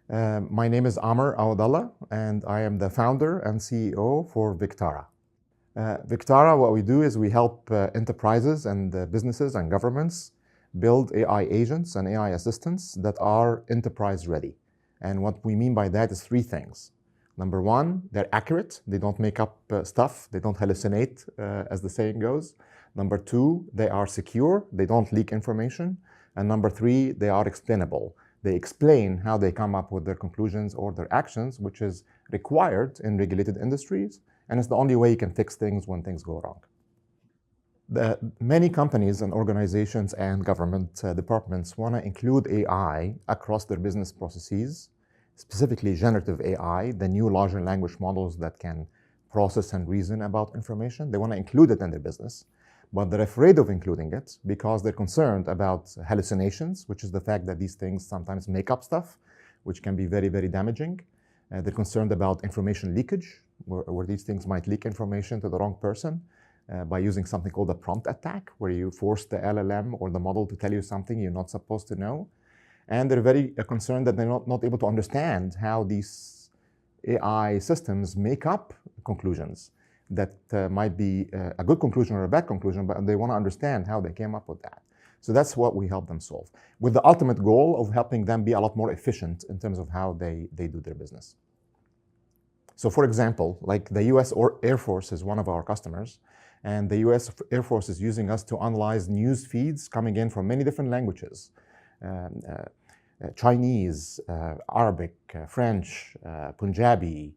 My name is Amr Awadallah, and I am the founder and CEO for Vectara. Vectara, what we do is we help enterprises and businesses and governments build AI agents and AI assistants that are enterprise ready. And what we mean by that is three things. Number one, they're accurate. They don't make up stuff. They don't hallucinate, as the saying goes. Number two, they are secure. They don't leak information. And number three, they are explainable. They explain how they come up with their conclusions or their actions, which is required in regulated industries. And it's the only way you can fix things when things go wrong. Many companies and organizations and government departments want to include AI across their business processes, specifically generative AI, the new larger language models that can process and reason about information. They want to include it in their business, but they're afraid of including it because they're concerned about hallucinations, which is the fact that these things sometimes make up stuff, which can be very, very damaging. They're concerned about information leakage, where these things might leak information to the wrong person by using something called a prompt attack, where you force the LLM or the model to tell you something you're not supposed to know. And they're very concerned that they're not able to understand how these AI systems make up conclusions that might be a good conclusion or a bad conclusion, but they want to understand how they came up with that. So that's what we help them solve, with the ultimate goal of helping them be a lot more efficient in terms of how they do their business. So for example, like the US Air Force is one of our customers, and the US Air Force is using us to analyze news feeds coming in from many different languages. Chinese, Arabic, French, Punjabi,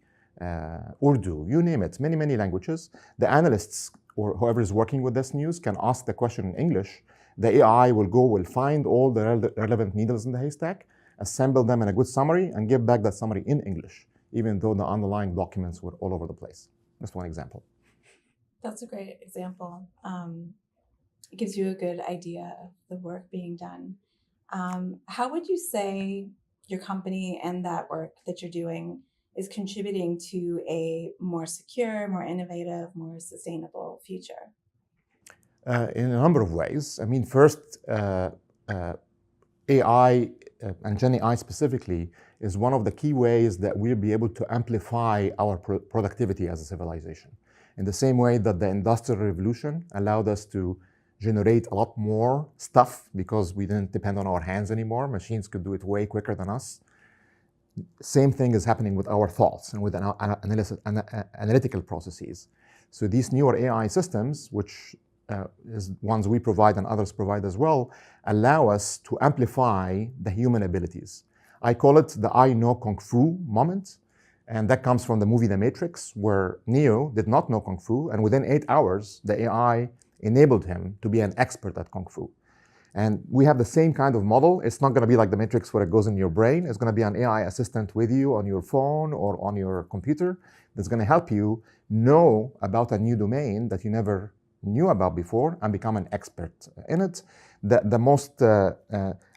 Urdu, you name it, many, many languages. The analysts or whoever is working with this news can ask the question in English. The AI will find all the relevant needles in the haystack, assemble them in a good summary, and give back that summary in English, even though the underlying documents were all over the place. That's one example. That's a great example. It gives you a good idea of the work being done. How would you say your company and that work that you're doing is contributing to a more secure, more innovative, more sustainable future? In a number of ways. I mean, first, AI and Gen AI specifically is one of the key ways that we'll be able to amplify our productivity as a civilization. In the same way that the Industrial Revolution allowed us to generate a lot more stuff because we didn't depend on our hands anymore. Machines could do it way quicker than us. Same thing is happening with our thoughts and with analytical processes. So these newer AI systems, which is ones we provide and others provide as well, allow us to amplify the human abilities. I call it the I know Kung Fu moment. And that comes from the movie The Matrix, where Neo did not know Kung Fu, and within 8 hours, the AI enabled him to be an expert at Kung Fu. And we have the same kind of model. It's not going to be like The Matrix where it goes in your brain. It's going to be an AI assistant with you on your phone or on your computer that's going to help you know about a new domain that you never knew about before and become an expert in it. The most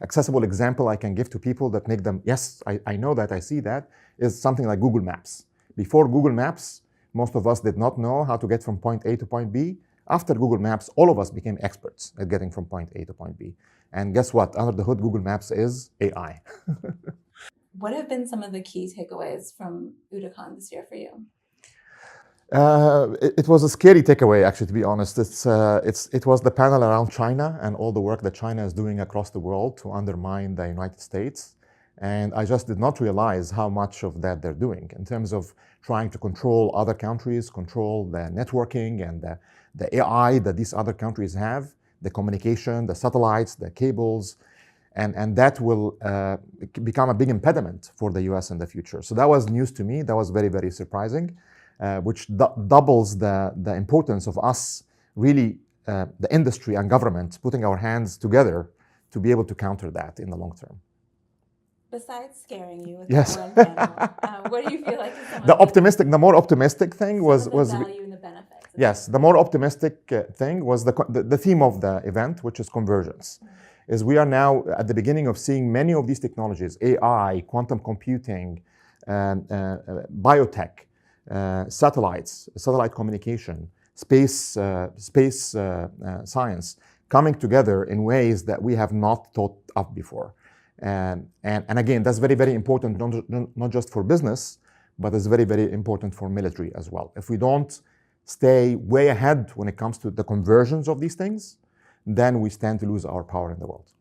accessible example I can give to people that make them, yes, I know that, I see that, is something like Google Maps. Before Google Maps, most of us did not know how to get from point A to point B. After Google Maps, all of us became experts at getting from point A to point B. And guess what? Under the hood, Google Maps is AI. What have been some of the key takeaways from OODAcon this year for you? It was a scary takeaway, actually, to be honest. It was the panel around China and all the work that China is doing across the world to undermine the United States. And I just did not realize how much of that they're doing in terms of trying to control other countries, control the networking and the AI that these other countries have, the communication, the satellites, the cables, and that will become a big impediment for the US in the future. So that was news to me. That was very, very surprising, which doubles the importance of us really, the industry and government, putting our hands together to be able to counter that in the long term. Besides scaring you with yes. that one panel, what do you feel like is the more optimistic thing was the value and the benefits? Yes, the more optimistic thing was the theme of the event, which is convergence. Is we are now at the beginning of seeing many of these technologies, AI, quantum computing, biotech, satellites, satellite communication, space science, coming together in ways that we have not thought of before. And again, that's very, very important, not just for business, but it's very, very important for military as well. If we don't stay way ahead when it comes to the conversions of these things, then we stand to lose our power in the world.